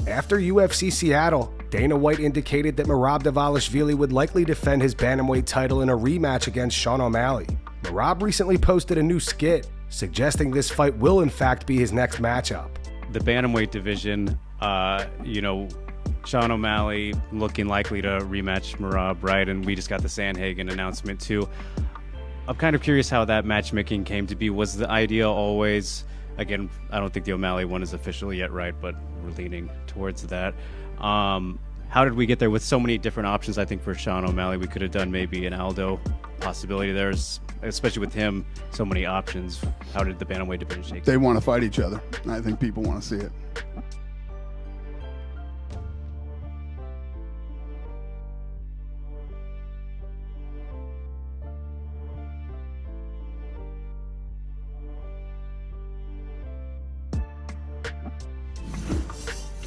After UFC Seattle, Dana White indicated that Merab Dvalishvili would likely defend his bantamweight title in a rematch against Sean O'Malley. Merab recently posted a new skit suggesting this fight will in fact be his next matchup. The bantamweight division, Sean O'Malley looking likely to rematch Merab, right? And we just got the Sandhagen announcement too. I'm kind of curious how that matchmaking came to be. Was the idea always, again, I don't think the O'Malley one is official yet, right? But we're leaning towards that. How did we get there with so many different options? I think for Sean O'Malley, we could have done maybe an Aldo possibility. There's, especially with him, so many options. How did the bantamweight division shake? They want to fight each other. I think people want to see it.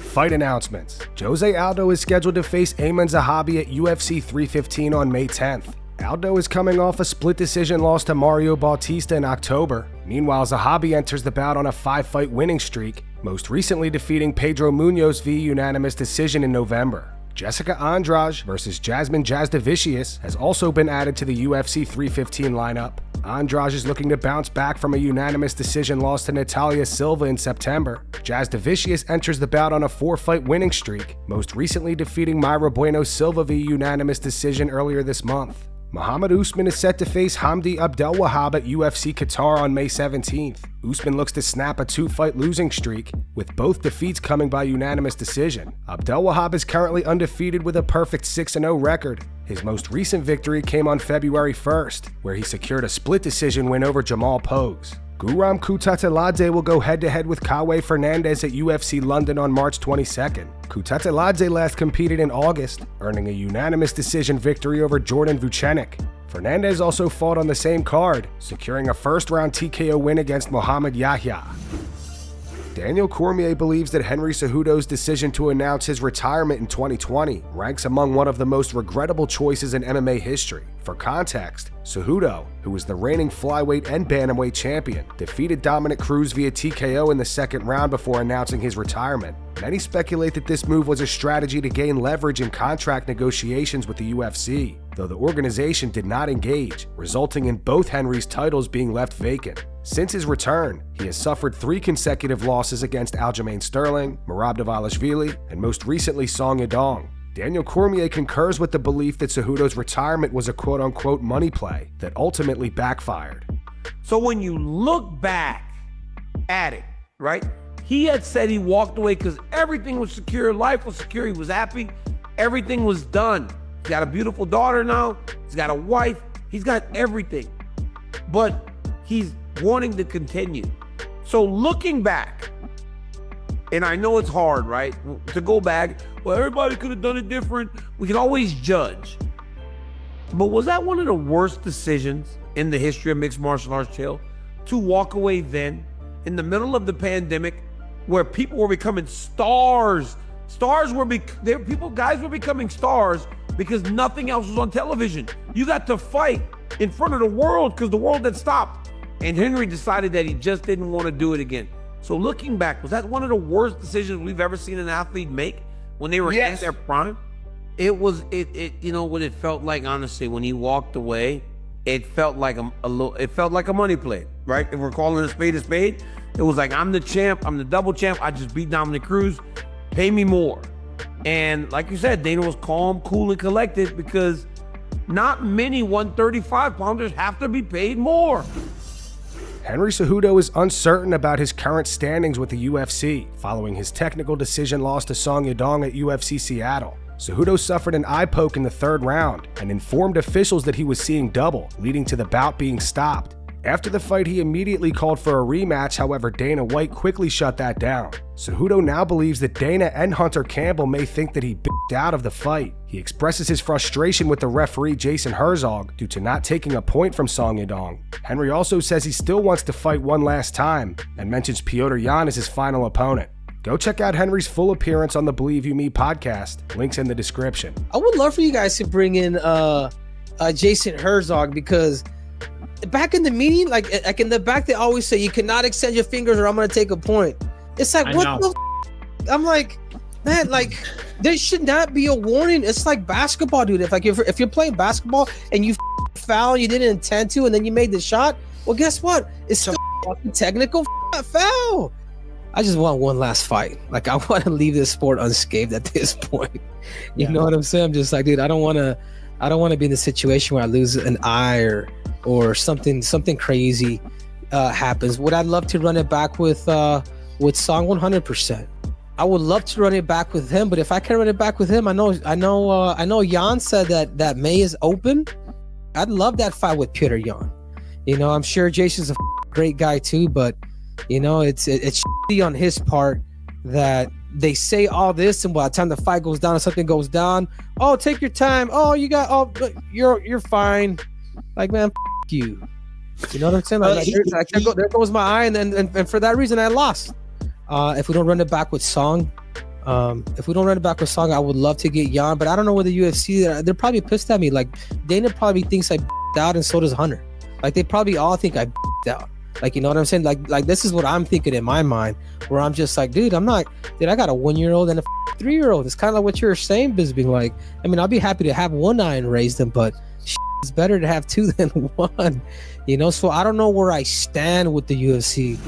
Fight announcements. Jose Aldo is scheduled to face Aiemann Zahabi at UFC 315 on May 10th. Aldo is coming off a split decision loss to Mario Bautista in October. Meanwhile, Zahabi enters the bout on a 5-fight winning streak, most recently defeating Pedro Munoz via unanimous decision in November. Jessica Andrade versus Jasmine Jasudavicius has also been added to the UFC 315 lineup. Andrade is looking to bounce back from a unanimous decision loss to Natalia Silva in September. Jasudavicius enters the bout on a 4-fight winning streak, most recently defeating Mayra Bueno Silva via unanimous decision earlier this month. Muhammad Usman is set to face Hamdi Abdelwahab at UFC Qatar on May 17th. Usman looks to snap a 2-fight losing streak, with both defeats coming by unanimous decision. Abdelwahab is currently undefeated with a perfect 6-0 record. His most recent victory came on February 1st, where he secured a split decision win over Jamal Pogues. Guram Kutateladze will go head-to-head with Kawe Fernandez at UFC London on March 22nd. Kutateladze last competed in August, earning a unanimous decision victory over Jordan Vucenic. Fernandez also fought on the same card, securing a first-round TKO win against Muhammad Yahya. Daniel Cormier believes that Henry Cejudo's decision to announce his retirement in 2020 ranks among one of the most regrettable choices in MMA history. For context, Cejudo, who was the reigning flyweight and bantamweight champion, defeated Dominic Cruz via TKO in the second round before announcing his retirement. Many speculate that this move was a strategy to gain leverage in contract negotiations with the UFC, though the organization did not engage, resulting in both Henry's titles being left vacant. Since his return, he has suffered 3 consecutive losses against Aljamain Sterling, Merab Dvalishvili, and most recently Song Yadong. Daniel Cormier concurs with the belief that Cejudo's retirement was a quote-unquote money play that ultimately backfired. So when you look back at it, right? He had said he walked away because everything was secure, life was secure, he was happy, everything was done. He's got a beautiful daughter now, he's got a wife, he's got everything. But he's wanting to continue. So looking back, and I know it's hard, right? To go back, well, everybody could have done it different. We can always judge. But was that one of the worst decisions in the history of mixed martial arts, Chael? To walk away then, in the middle of the pandemic, where people were becoming stars. Guys were becoming stars because nothing else was on television. You got to fight in front of the world because the world had stopped. And Henry decided that he just didn't want to do it again. So looking back, was that one of the worst decisions we've ever seen an athlete make when they were in their prime? It was, you know what it felt like, honestly, when he walked away, it felt like a money play, right? If we're calling a spade, it was like, I'm the champ, I'm the double champ, I just beat Dominic Cruz, pay me more. And like you said, Dana was calm, cool, and collected because not many 135-pounders have to be paid more. Henry Cejudo is uncertain about his current standings with the UFC following his technical decision loss to Song Yadong at UFC Seattle. Cejudo suffered an eye poke in the 3rd round and informed officials that he was seeing double, leading to the bout being stopped. After the fight, he immediately called for a rematch, however Dana White quickly shut that down. Cejudo now believes that Dana and Hunter Campbell may think that he b***ed out of the fight. He expresses his frustration with the referee Jason Herzog due to not taking a point from Song Yadong. Henry also says he still wants to fight one last time and mentions Petr Yan as his final opponent. Go check out Henry's full appearance on the Believe You Me podcast. Links in the description. I would love for you guys to bring in Jason Herzog because back in the meeting, like in the back, they always say you cannot extend your fingers or I'm going to take a point. It's like, what the I'm like, Man, like, there should not be a warning. It's like basketball, dude. If you're playing basketball and you foul, you didn't intend to, and then you made the shot, well, guess what? It's still a technical foul. I just want one last fight. Like, I want to leave this sport unscathed at this point. You know what I'm saying? I'm just like, dude, I don't want to be in the situation where I lose an eye or something crazy happens. Would I love to run it back with Song? 100%. I would love to run it back with him, but if I can run it back with him, I know Jan said that May is open. I'd love that fight with Peter Yan. You know, I'm sure Jason's a great guy too, but you know, it's shitty on his part that they say all this, and by the time the fight goes down or something goes down, oh, take your time. Oh, you're fine. Like, man, you. You know what I'm saying? Like, there goes my eye, and for that reason, I lost. If we don't run it back with Song, I would love to get Jan, but I don't know whether UFC, they're probably pissed at me. Like, Dana probably thinks I out, and so does Hunter. Like, they probably all think I out. Like, you know what I'm saying? Like this is what I'm thinking in my mind, where I'm just like, dude, I got a 1-year-old and a 3-year-old. It's kind of like what you're saying, Bisbee. Like, I mean, I'll be happy to have one eye and raise them, but it's better to have two than one, you know? So I don't know where I stand with the UFC.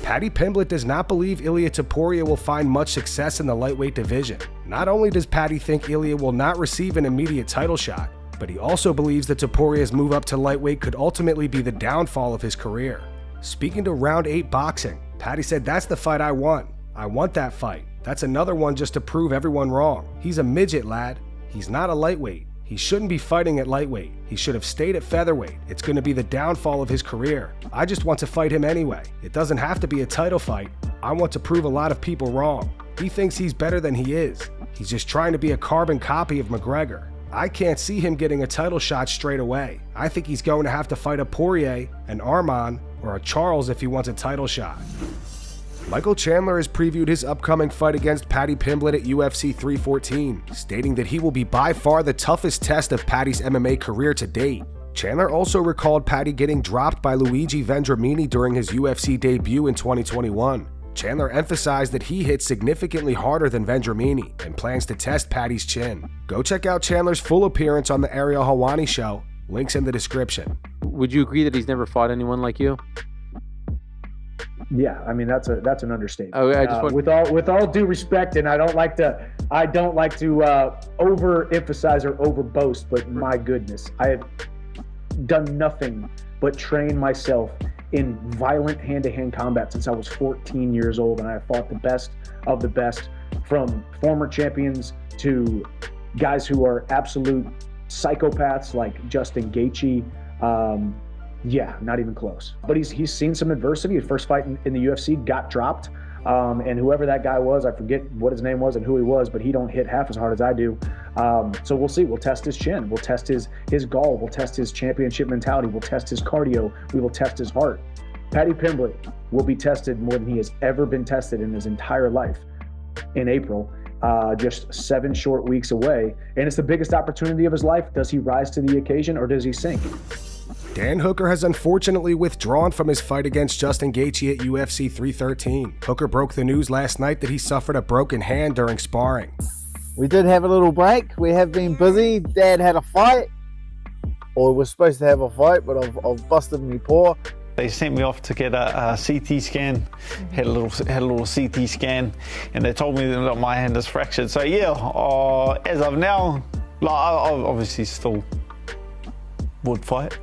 Paddy Pimblett does not believe Ilia Topuria will find much success in the lightweight division. Not only does Paddy think Ilia will not receive an immediate title shot, but he also believes that Topuria's move up to lightweight could ultimately be the downfall of his career. Speaking to Round 8 Boxing, Paddy said, "That's the fight I want. I want that fight. That's another one just to prove everyone wrong. He's a midget, lad. He's not a lightweight. He shouldn't be fighting at lightweight. He should have stayed at featherweight. It's going to be the downfall of his career. I just want to fight him anyway. It doesn't have to be a title fight. I want to prove a lot of people wrong. He thinks he's better than he is. He's just trying to be a carbon copy of McGregor. I can't see him getting a title shot straight away. I think he's going to have to fight a Poirier, an Arman, or a Charles if he wants a title shot." Michael Chandler has previewed his upcoming fight against Paddy Pimblett at UFC 314, stating that he will be by far the toughest test of Paddy's MMA career to date. Chandler also recalled Paddy getting dropped by Luigi Vendramini during his UFC debut in 2021. Chandler emphasized that he hit significantly harder than Vendramini and plans to test Paddy's chin. Go check out Chandler's full appearance on the Ariel Helwani show. Links in the description. Would you agree that he's never fought anyone like you? Yeah, I mean that's an understatement. Oh, I just with all due respect, and I don't like to overemphasize or overboast, but my goodness, I have done nothing but train myself in violent hand-to-hand combat since I was 14 years old, and I have fought the best of the best, from former champions to guys who are absolute psychopaths like Justin Gaethje. Yeah, not even close. But he's seen some adversity. His first fight in the UFC got dropped, and whoever that guy was, I forget what his name was and who he was, but he don't hit half as hard as I do. So we'll see. We'll test his chin. We'll test his gall. We'll test his championship mentality. We'll test his cardio. We will test his heart. Paddy Pimblett will be tested more than he has ever been tested in his entire life in April, just 7 short weeks away. And it's the biggest opportunity of his life. Does he rise to the occasion, or does he sink? Dan Hooker has unfortunately withdrawn from his fight against Justin Gaethje at UFC 313. Hooker broke the news last night that he suffered a broken hand during sparring. We did have a little break. We have been busy. Dad had a fight, or was supposed to have a fight, but I've busted my paw. They sent me off to get a CT scan. Had a little CT scan, and they told me that my hand is fractured. So yeah, as of now, like, I obviously still would fight.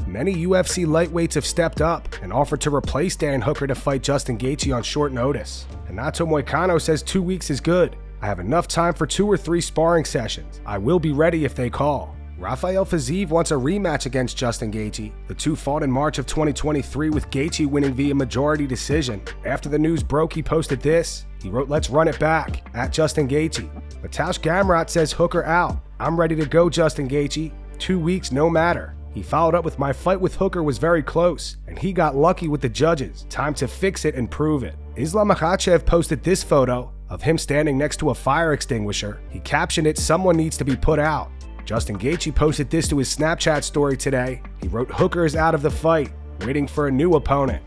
Many UFC lightweights have stepped up and offered to replace Dan Hooker to fight Justin Gaethje on short notice. Renato Moicano says 2 weeks is good. I have enough time for 2 or 3 sparring sessions. I will be ready if they call. Rafael Fiziev wants a rematch against Justin Gaethje. The two fought in March of 2023 with Gaethje winning via majority decision. After the news broke, he posted this. He wrote, "Let's run it back," at Justin Gaethje. Mateusz Gamrot says Hooker out. "I'm ready to go, Justin Gaethje. 2 weeks, no matter." He followed up with, "My fight with Hooker was very close, and he got lucky with the judges. Time to fix it and prove it." Islam Makhachev posted this photo of him standing next to a fire extinguisher. He captioned it, "Someone needs to be put out." Justin Gaethje posted this to his Snapchat story today. He wrote, "Hooker is out of the fight, waiting for a new opponent."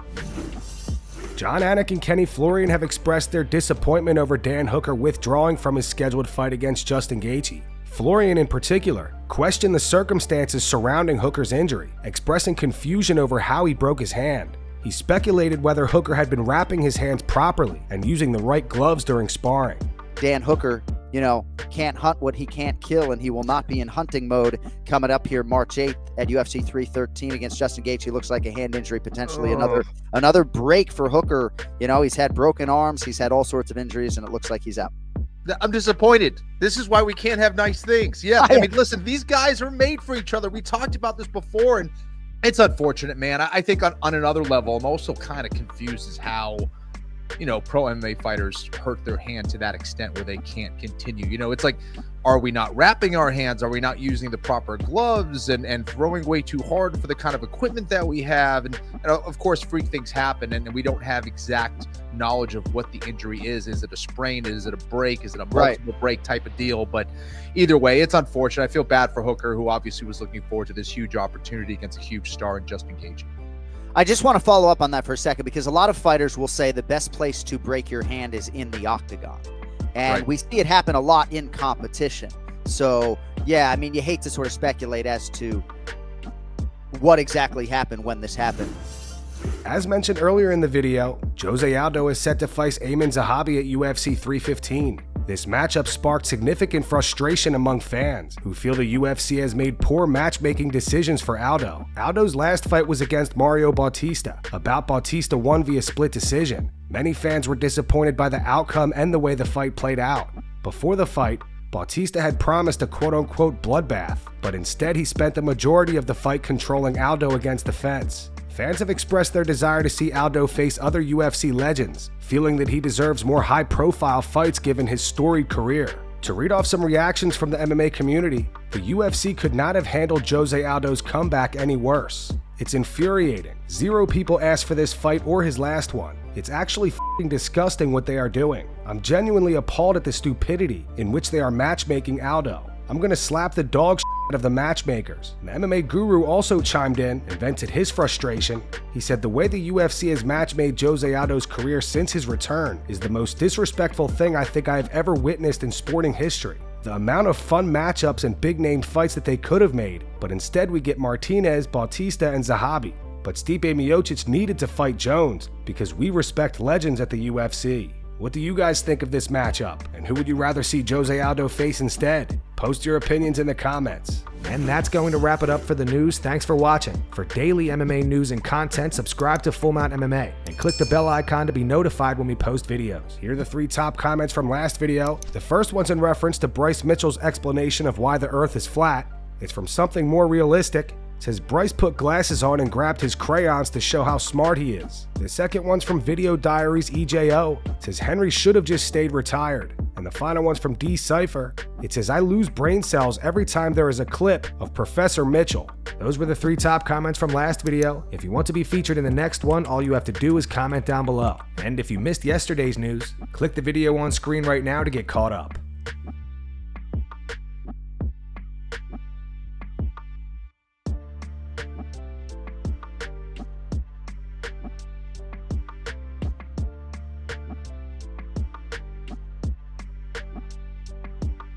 John Anik and Kenny Florian have expressed their disappointment over Dan Hooker withdrawing from his scheduled fight against Justin Gaethje. Florian, in particular, questioned the circumstances surrounding Hooker's injury, expressing confusion over how he broke his hand. He speculated whether Hooker had been wrapping his hands properly and using the right gloves during sparring. Dan Hooker, can't hunt what he can't kill, and he will not be in hunting mode coming up here March 8th at UFC 313 against Justin Gaethje. Looks like a hand injury, potentially another break for Hooker. He's had broken arms, he's had all sorts of injuries, and it looks like he's out. I'm disappointed. This is why we can't have nice things. Yeah, I mean, listen, these guys are made for each other. We talked about this before, and it's unfortunate, man. I think on another level, I'm also kind of confused as how, pro MMA fighters hurt their hand to that extent where they can't continue. It's like, are we not wrapping our hands? Are we not using the proper gloves and throwing way too hard for the kind of equipment that we have? And of course, freak things happen, and we don't have exact knowledge of what the injury is. Is it a sprain? Is it a break? Is it a multiple break type of deal? But either way, it's unfortunate. I feel bad for Hooker, who obviously was looking forward to this huge opportunity against a huge star in Justin Gaethje. I just want to follow up on that for a second, because a lot of fighters will say the best place to break your hand is in the octagon. And we see it happen a lot in competition. So, yeah, I mean, you hate to sort of speculate as to what exactly happened when this happened. As mentioned earlier in the video, Jose Aldo is set to face Aiemann Zahabi at UFC 315. This matchup sparked significant frustration among fans, who feel the UFC has made poor matchmaking decisions for Aldo. Aldo's last fight was against Mario Bautista, a bout Bautista won via split decision. Many fans were disappointed by the outcome and the way the fight played out. Before the fight, Bautista had promised a quote-unquote bloodbath, but instead he spent the majority of the fight controlling Aldo against the fence. Fans have expressed their desire to see Aldo face other UFC legends, feeling that he deserves more high-profile fights given his storied career. To read off some reactions from the MMA community, the UFC could not have handled Jose Aldo's comeback any worse. It's infuriating. 0 people asked for this fight or his last one. It's actually f***ing disgusting what they are doing. I'm genuinely appalled at the stupidity in which they are matchmaking Aldo. I'm gonna slap the dog shit out of the matchmakers. The MMA guru also chimed in and vented his frustration. He said the way the UFC has matchmade Jose Aldo's career since his return is the most disrespectful thing I think I have ever witnessed in sporting history. The amount of fun matchups and big-named fights that they could have made, but instead we get Martinez, Bautista, and Zahabi. But Stipe Miocic needed to fight Jones because we respect legends at the UFC. What do you guys think of this matchup? And who would you rather see Jose Aldo face instead? Post your opinions in the comments. And that's going to wrap it up for the news. Thanks for watching. For daily MMA news and content, subscribe to Full Mount MMA and click the bell icon to be notified when we post videos. Here are the 3 top comments from last video. The first one's in reference to Bryce Mitchell's explanation of why the earth is flat. It's from Something More Realistic. It says Bryce put glasses on and grabbed his crayons to show how smart he is. The second one's from Video Diaries EJO. It says Henry should have just stayed retired. And the final one's from D Cypher. It says I lose brain cells every time there is a clip of Professor Mitchell. Those were the 3 top comments from last video. If you want to be featured in the next one, all you have to do is comment down below. And if you missed yesterday's news, click the video on screen right now to get caught up.